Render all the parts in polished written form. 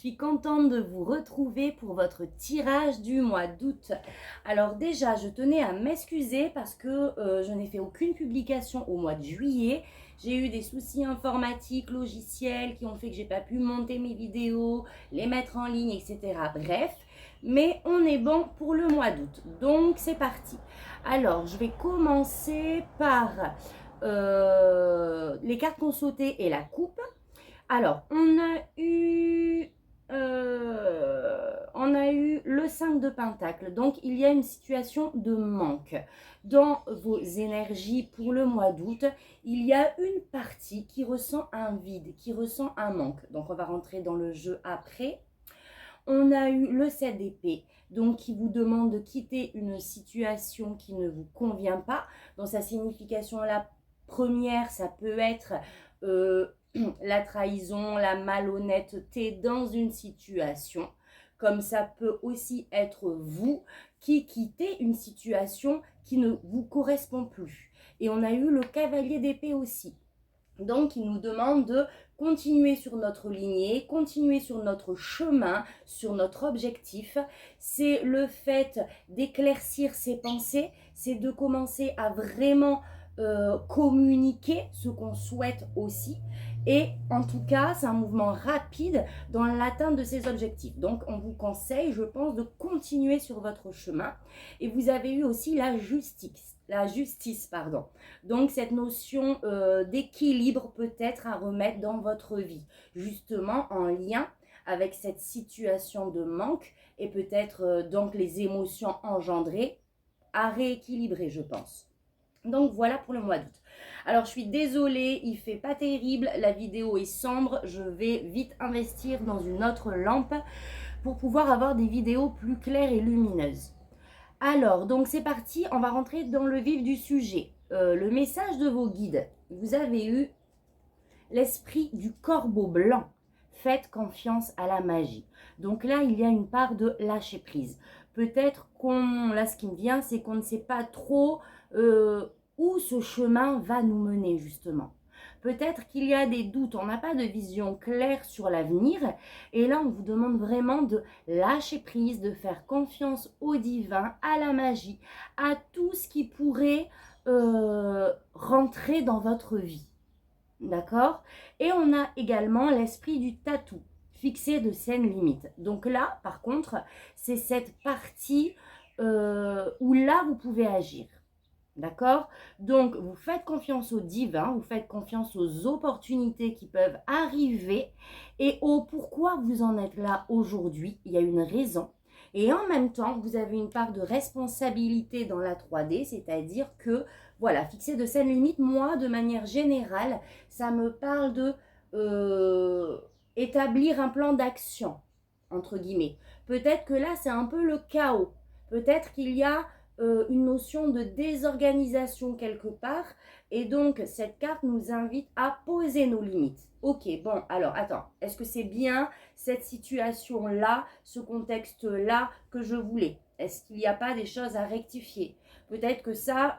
suis contente de vous retrouver pour votre tirage du mois d'août. Alors déjà, je tenais à m'excuser parce que je n'ai fait aucune publication au mois de juillet. J'ai eu des soucis informatiques, logiciels qui ont fait que j'ai pas pu monter mes vidéos, les mettre en ligne, etc. Bref, mais on est bon pour le mois d'août. Donc c'est parti. Alors, je vais commencer par les cartes qu'on sautait et la coupe. Alors, on a eu le 5 de Pentacle. Donc, il y a une situation de manque. Dans vos énergies pour le mois d'août, il y a une partie qui ressent un vide, qui ressent un manque. Donc, on va rentrer dans le jeu après. On a eu le 7 d'épée, donc qui vous demande de quitter une situation qui ne vous convient pas. Dans sa signification, la première, ça peut être la trahison, la malhonnêteté dans une situation. Comme ça peut aussi être vous qui quittez une situation qui ne vous correspond plus. Et on a eu le cavalier d'épée aussi. Donc, il nous demande de continuer sur notre lignée, continuer sur notre chemin, sur notre objectif. C'est le fait d'éclaircir ses pensées, c'est de commencer à vraiment communiquer ce qu'on souhaite aussi. Et en tout cas, c'est un mouvement rapide dans l'atteinte de ces objectifs. Donc, on vous conseille, je pense, de continuer sur votre chemin. Et vous avez eu aussi la justice, pardon. Donc, cette notion d'équilibre peut-être à remettre dans votre vie, justement en lien avec cette situation de manque et peut-être donc les émotions engendrées à rééquilibrer, je pense. Donc voilà pour le mois d'août. Alors je suis désolée, il fait pas terrible, la vidéo est sombre, je vais vite investir dans une autre lampe pour pouvoir avoir des vidéos plus claires et lumineuses. Alors, donc c'est parti, on va rentrer dans le vif du sujet. Le message de vos guides. Vous avez eu l'esprit du corbeau blanc. Faites confiance à la magie. Donc là, il y a une part de lâcher prise. Peut-être là ce qui me vient, c'est qu'on ne sait pas trop où ce chemin va nous mener justement. Peut-être qu'il y a des doutes, on n'a pas de vision claire sur l'avenir. Et là, on vous demande vraiment de lâcher prise, de faire confiance au divin, à la magie, à tout ce qui pourrait rentrer dans votre vie. D'accord? Et on a également l'esprit du tatou, fixé de saines limites. Donc là, par contre, c'est cette partie où là, vous pouvez agir. D'accord? Donc, vous faites confiance au divin, vous faites confiance aux opportunités qui peuvent arriver et au pourquoi vous en êtes là aujourd'hui. Il y a une raison. Et en même temps, vous avez une part de responsabilité dans la 3D, c'est-à-dire que, voilà, fixer de saines limites, moi, de manière générale, ça me parle de établir un plan d'action, entre guillemets. Peut-être que là, c'est un peu le chaos. Peut-être qu'il y a une notion de désorganisation quelque part. Et donc, cette carte nous invite à poser nos limites. Ok, bon, alors, attends, est-ce que c'est bien cette situation-là, ce contexte-là que je voulais? Est-ce qu'il n'y a pas des choses à rectifier? Peut-être que ça,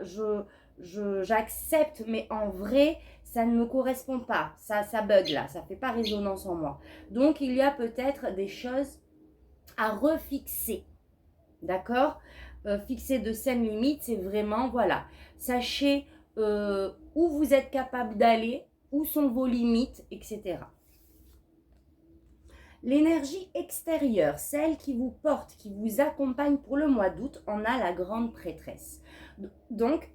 j'accepte, mais en vrai, ça ne me correspond pas. Ça bug là, ça ne fait pas résonance en moi. Donc, il y a peut-être des choses à refixer. D'accord? Fixer de saines limites, c'est vraiment, voilà, sachez où vous êtes capable d'aller, où sont vos limites, etc. L'énergie extérieure, celle qui vous porte, qui vous accompagne pour le mois d'août, on a la grande prêtresse. Donc,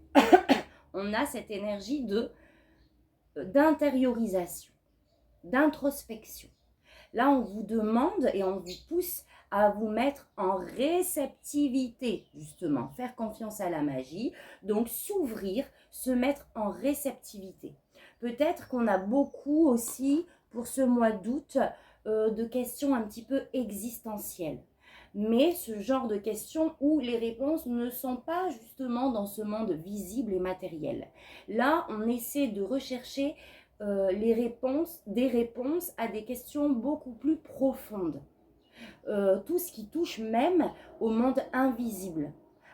on a cette énergie d'intériorisation, d'introspection. Là, on vous demande et on vous pousse à vous mettre en réceptivité, justement, faire confiance à la magie, donc s'ouvrir, se mettre en réceptivité. Peut-être qu'on a beaucoup aussi, pour ce mois d'août, de questions un petit peu existentielles. Mais ce genre de questions où les réponses ne sont pas justement dans ce monde visible et matériel. Là, on essaie de rechercher des réponses à des questions beaucoup plus profondes. Tout ce qui touche même au monde invisible,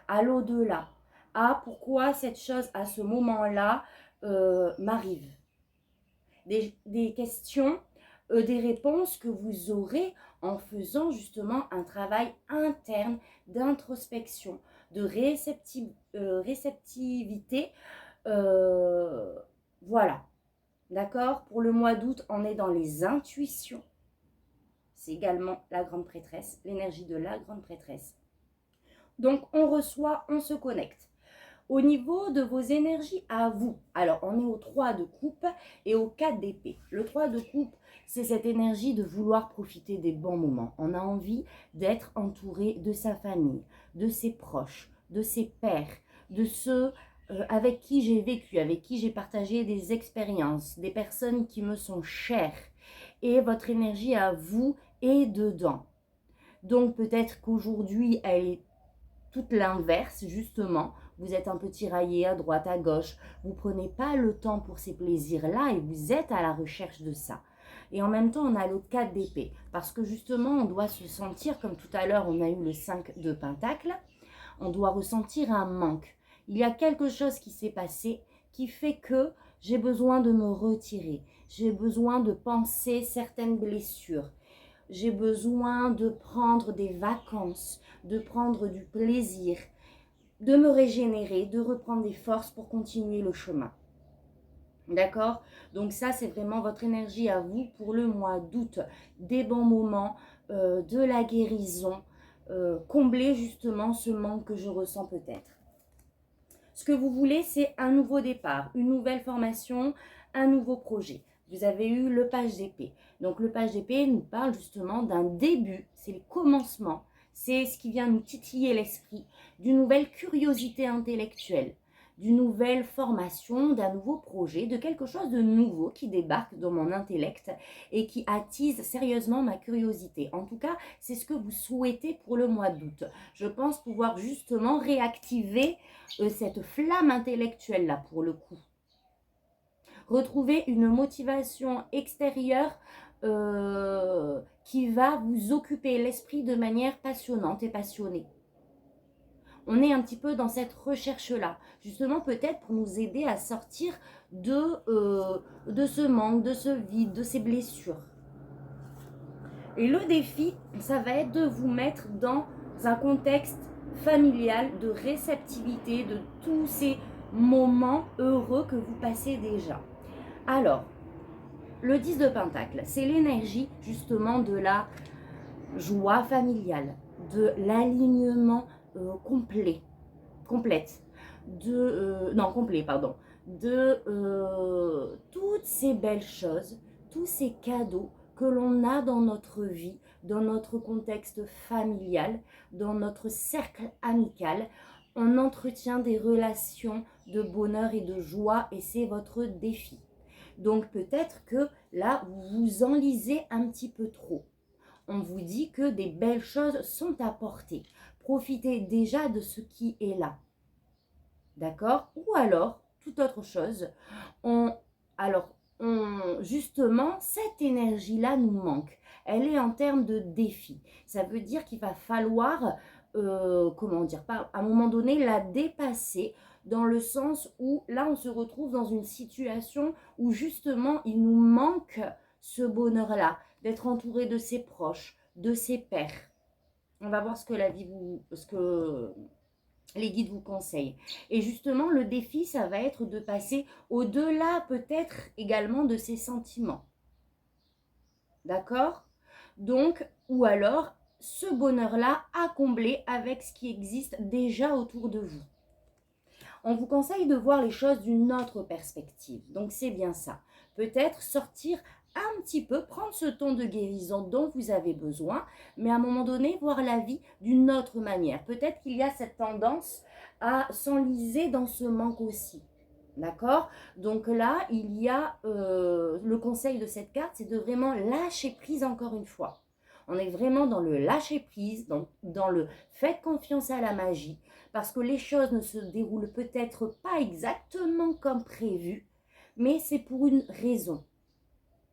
à l'au-delà, à pourquoi cette chose à ce moment-là m'arrive. Des questions des réponses que vous aurez en faisant justement un travail interne d'introspection, de réceptivité. Voilà, d'accord? Pour le mois d'août, on est dans les intuitions. C'est également la grande prêtresse, l'énergie de la grande prêtresse. Donc, on reçoit, on se connecte. Au niveau de vos énergies à vous, alors on est au 3 de coupe et au 4 d'épée. Le 3 de coupe, c'est cette énergie de vouloir profiter des bons moments. On a envie d'être entouré de sa famille, de ses proches, de ses pairs, de ceux avec qui j'ai vécu, avec qui j'ai partagé des expériences, des personnes qui me sont chères. Et votre énergie à vous est dedans. Donc peut-être qu'aujourd'hui, elle est toute l'inverse, justement. Vous êtes un peu tiraillé à droite, à gauche. Vous prenez pas le temps pour ces plaisirs-là et vous êtes à la recherche de ça. Et en même temps, on a le 4 d'épée. Parce que justement, on doit se sentir, comme tout à l'heure, on a eu le 5 de pentacle, on doit ressentir un manque. Il y a quelque chose qui s'est passé qui fait que j'ai besoin de me retirer. J'ai besoin de penser certaines blessures. J'ai besoin de prendre des vacances, de prendre du plaisir, de me régénérer, de reprendre des forces pour continuer le chemin. D'accord? Donc ça, c'est vraiment votre énergie à vous pour le mois d'août. Des bons moments, de la guérison, combler justement ce manque que je ressens peut-être. Ce que vous voulez, c'est un nouveau départ, une nouvelle formation, un nouveau projet. Vous avez eu le page d'épée. Donc le page d'épée nous parle justement d'un début, c'est le commencement, c'est ce qui vient nous titiller l'esprit, d'une nouvelle curiosité intellectuelle, d'une nouvelle formation, d'un nouveau projet, de quelque chose de nouveau qui débarque dans mon intellect et qui attise sérieusement ma curiosité. En tout cas, c'est ce que vous souhaitez pour le mois d'août. Je pense pouvoir justement réactiver cette flamme intellectuelle là pour le coup. Retrouver une motivation extérieure qui va vous occuper l'esprit de manière passionnante et passionnée. On est un petit peu dans cette recherche-là, justement peut-être pour nous aider à sortir de ce manque, de ce vide, de ces blessures. Et le défi, ça va être de vous mettre dans un contexte familial, de réceptivité, de tous ces moments heureux que vous passez déjà. Alors, le 10 de Pentacle, c'est l'énergie justement de la joie familiale, de l'alignement complet, complète, de toutes ces belles choses, tous ces cadeaux que l'on a dans notre vie, dans notre contexte familial, dans notre cercle amical. On entretient des relations de bonheur et de joie et c'est votre défi. Donc peut-être que là, vous vous enlisez un petit peu trop. On vous dit que des belles choses sont apportées. Profitez déjà de ce qui est là. D'accord? Ou alors, toute autre chose, justement, cette énergie-là nous manque. Elle est en termes de défi. Ça veut dire qu'il va falloir, à un moment donné, la dépasser dans le sens où là, on se retrouve dans une situation où justement, il nous manque ce bonheur-là, d'être entouré de ses proches, de ses pairs. On va voir ce que les guides vous conseillent. Et justement, le défi, ça va être de passer au-delà peut-être également de ses sentiments. D'accord? Donc, ou alors, ce bonheur-là à combler avec ce qui existe déjà autour de vous. On vous conseille de voir les choses d'une autre perspective. Donc, c'est bien ça. Peut-être sortir un petit peu, prendre ce ton de guérison dont vous avez besoin, mais à un moment donné, voir la vie d'une autre manière. Peut-être qu'il y a cette tendance à s'enliser dans ce manque aussi. D'accord? Donc là, il y a le conseil de cette carte, c'est de vraiment lâcher prise encore une fois. On est vraiment dans le lâcher prise, dans le faites confiance à la magie, parce que les choses ne se déroulent peut-être pas exactement comme prévu, mais c'est pour une raison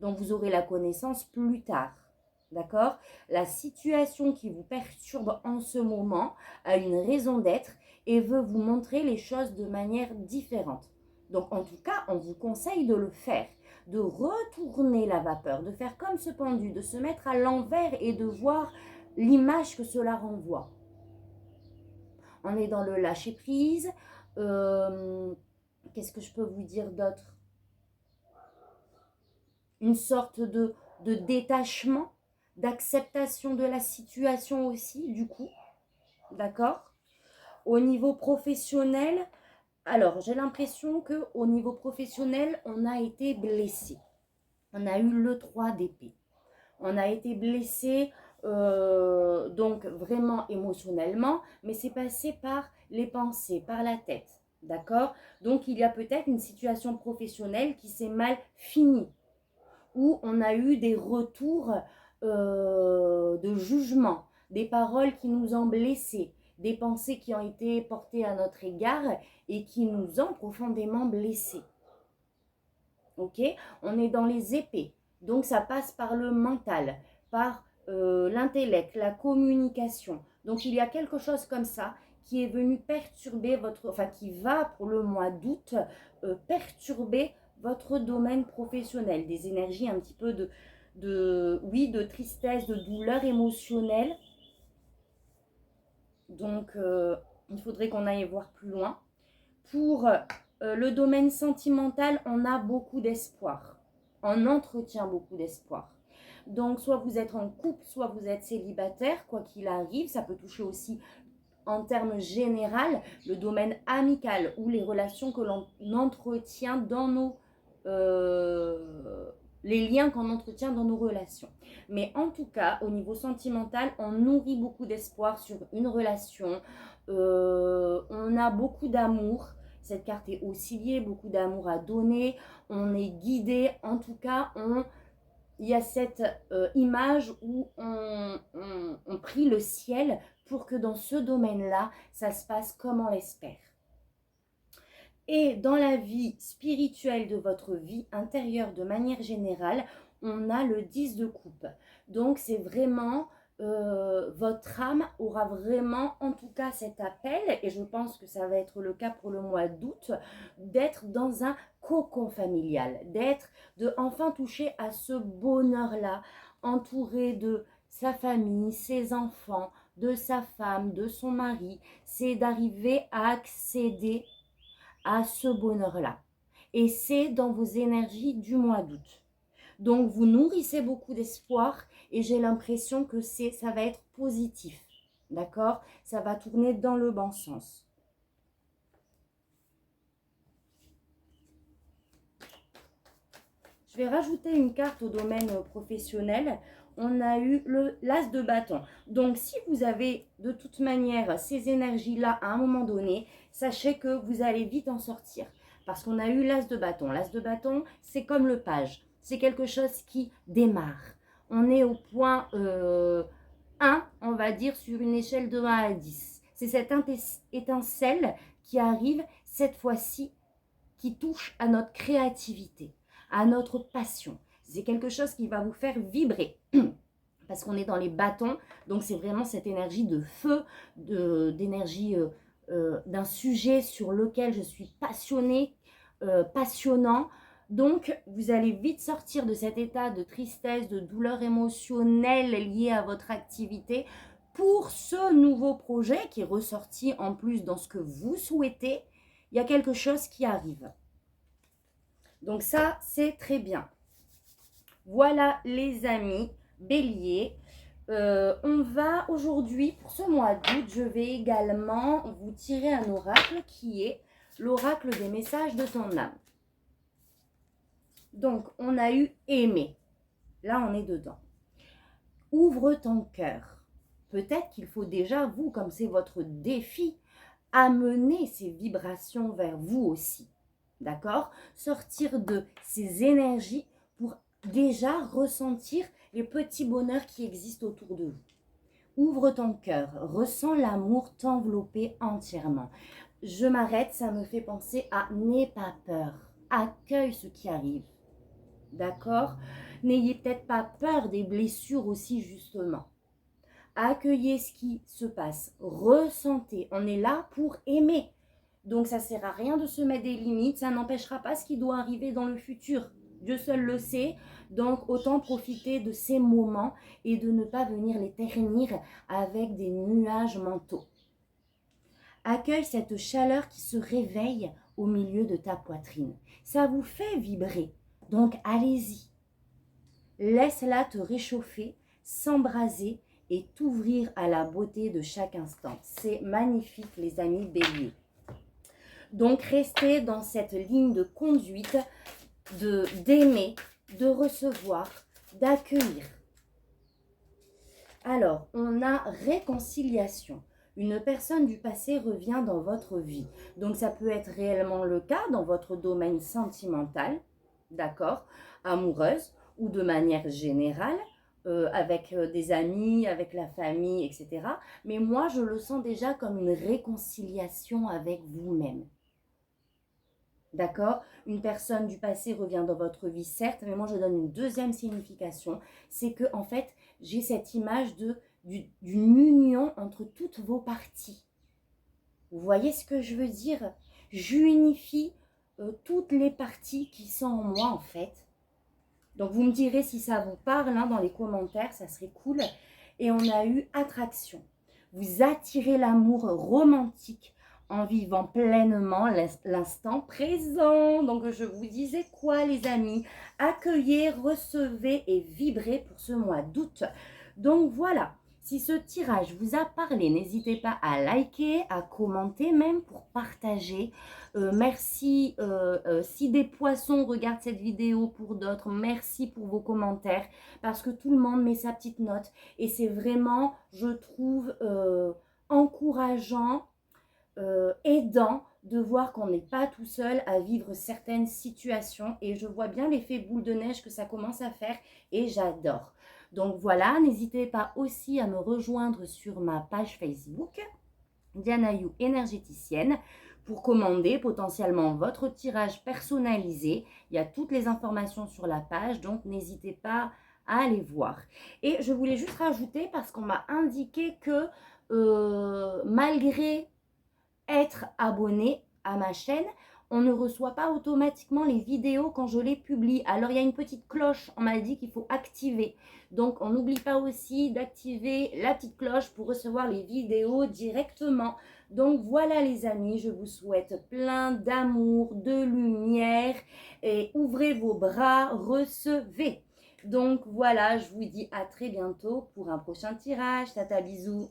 dont vous aurez la connaissance plus tard. D'accord? La situation qui vous perturbe en ce moment a une raison d'être et veut vous montrer les choses de manière différente. Donc en tout cas, on vous conseille de le faire, de retourner la vapeur, de faire comme ce pendu, de se mettre à l'envers et de voir l'image que cela renvoie. On est dans le lâcher prise. Qu'est-ce que je peux vous dire d'autre? Une sorte de détachement, d'acceptation de la situation aussi, du coup. D'accord? Au niveau professionnel, alors j'ai l'impression qu'au niveau professionnel, on a été blessé. On a eu le 3 d'épée. On a été blessé, donc vraiment émotionnellement, mais c'est passé par les pensées, par la tête. D'accord? Donc il y a peut-être une situation professionnelle qui s'est mal finie, où on a eu des retours de jugement, des paroles qui nous ont blessés, des pensées qui ont été portées à notre égard et qui nous ont profondément blessés. Ok? On est dans les épées, donc ça passe par le mental, par l'intellect, la communication. Donc il y a quelque chose comme ça qui est venu perturber votre, enfin qui va pour le mois d'août perturber votre domaine professionnel, des énergies un petit peu oui, de tristesse, de douleur émotionnelle. Donc il faudrait qu'on aille voir plus loin. Pour le domaine sentimental, on a beaucoup d'espoir. On entretient beaucoup d'espoir. Donc, soit vous êtes en couple, soit vous êtes célibataire, quoi qu'il arrive. Ça peut toucher aussi, en termes généraux, le domaine amical ou les relations que l'on entretient dans nos... les liens qu'on entretient dans nos relations. Mais en tout cas, au niveau sentimental, on nourrit beaucoup d'espoir sur une relation. On a beaucoup d'amour. Cette carte est aussi liée, beaucoup d'amour à donner. On est guidé. En tout cas, il y a cette image où on prie le ciel pour que dans ce domaine-là, ça se passe comme on l'espère. Et dans la vie spirituelle de votre vie intérieure de manière générale, on a le 10 de coupe. Donc c'est vraiment, votre âme aura vraiment en tout cas cet appel, et je pense que ça va être le cas pour le mois d'août, d'être dans un cocon familial, de enfin toucher à ce bonheur-là, entouré de sa famille, ses enfants, de sa femme, de son mari. C'est d'arriver à accéder à ce bonheur-là. Et c'est dans vos énergies du mois d'août. Donc, vous nourrissez beaucoup d'espoir et j'ai l'impression que ça va être positif. D'accord? Ça va tourner dans le bon sens. Je vais rajouter une carte au domaine professionnel. On a eu l'as de bâton. Donc, si vous avez de toute manière ces énergies-là à un moment donné, sachez que vous allez vite en sortir. Parce qu'on a eu l'as de bâton. L'as de bâton, c'est comme le page. C'est quelque chose qui démarre. On est au point 1, on va dire, sur une échelle de 1 à 10. C'est cette étincelle qui arrive cette fois-ci, qui touche à notre créativité, à notre passion. C'est quelque chose qui va vous faire vibrer. Parce qu'on est dans les bâtons, donc c'est vraiment cette énergie de feu, d'énergie d'un sujet sur lequel je suis passionnée, passionnant. Donc, vous allez vite sortir de cet état de tristesse, de douleur émotionnelle liée à votre activité pour ce nouveau projet qui est ressorti en plus dans ce que vous souhaitez. Il y a quelque chose qui arrive. Donc ça, c'est très bien. Voilà les amis, Bélier. On va aujourd'hui, pour ce mois d'août, je vais également vous tirer un oracle qui est l'oracle des messages de ton âme. Donc, on a eu aimer. Là, on est dedans. Ouvre ton cœur. Peut-être qu'il faut déjà, vous, comme c'est votre défi, amener ces vibrations vers vous aussi. D'accord? Sortir de ces énergies pour déjà ressentir les petits bonheurs qui existent autour de vous. Ouvre ton cœur, ressens l'amour t'envelopper entièrement. Je m'arrête, ça me fait penser à n'aie pas peur. Accueille ce qui arrive. D'accord? N'ayez peut-être pas peur des blessures aussi, justement. Accueillez ce qui se passe. Ressentez. On est là pour aimer. Donc, ça ne sert à rien de se mettre des limites. Ça n'empêchera pas ce qui doit arriver dans le futur. Dieu seul le sait. Donc, autant profiter de ces moments et de ne pas venir les ternir avec des nuages mentaux. Accueille cette chaleur qui se réveille au milieu de ta poitrine. Ça vous fait vibrer. Donc, allez-y. Laisse-la te réchauffer, s'embraser et t'ouvrir à la beauté de chaque instant. C'est magnifique, les amis béliers. Donc, restez dans cette ligne de conduite d'aimer, de recevoir, d'accueillir. Alors, on a réconciliation. Une personne du passé revient dans votre vie. Donc, ça peut être réellement le cas dans votre domaine sentimental, d'accord, amoureuse, ou de manière générale, avec des amis, avec la famille, etc. Mais moi, je le sens déjà comme une réconciliation avec vous-même. D'accord? Une personne du passé revient dans votre vie, certes, mais moi je donne une deuxième signification. C'est que, en fait, j'ai cette image d'une union entre toutes vos parties. Vous voyez ce que je veux dire? J'unifie toutes les parties qui sont en moi, en fait. Donc, vous me direz si ça vous parle hein, dans les commentaires, ça serait cool. Et on a eu attraction. Vous attirez l'amour romantique en vivant pleinement l'instant présent. Donc, je vous disais quoi, les amis? Accueillez, recevez et vibrez pour ce mois d'août. Donc, voilà. Si ce tirage vous a parlé, n'hésitez pas à liker, à commenter, même pour partager. Merci si des poissons regardent cette vidéo pour d'autres. Merci pour vos commentaires parce que tout le monde met sa petite note. Et c'est vraiment, je trouve, encourageant, aidant de voir qu'on n'est pas tout seul à vivre certaines situations. Et je vois bien l'effet boule de neige que ça commence à faire et j'adore. Donc voilà, n'hésitez pas aussi à me rejoindre sur ma page Facebook, Diana You énergéticienne, pour commander potentiellement votre tirage personnalisé. Il y a toutes les informations sur la page, donc n'hésitez pas à aller voir. Et je voulais juste rajouter, parce qu'on m'a indiqué que malgré être abonné à ma chaîne, on ne reçoit pas automatiquement les vidéos quand je les publie. Alors, il y a une petite cloche, on m'a dit qu'il faut activer. Donc, on n'oublie pas aussi d'activer la petite cloche pour recevoir les vidéos directement. Donc, voilà les amis, je vous souhaite plein d'amour, de lumière et ouvrez vos bras, recevez. Donc, voilà, je vous dis à très bientôt pour un prochain tirage. Tata, bisous.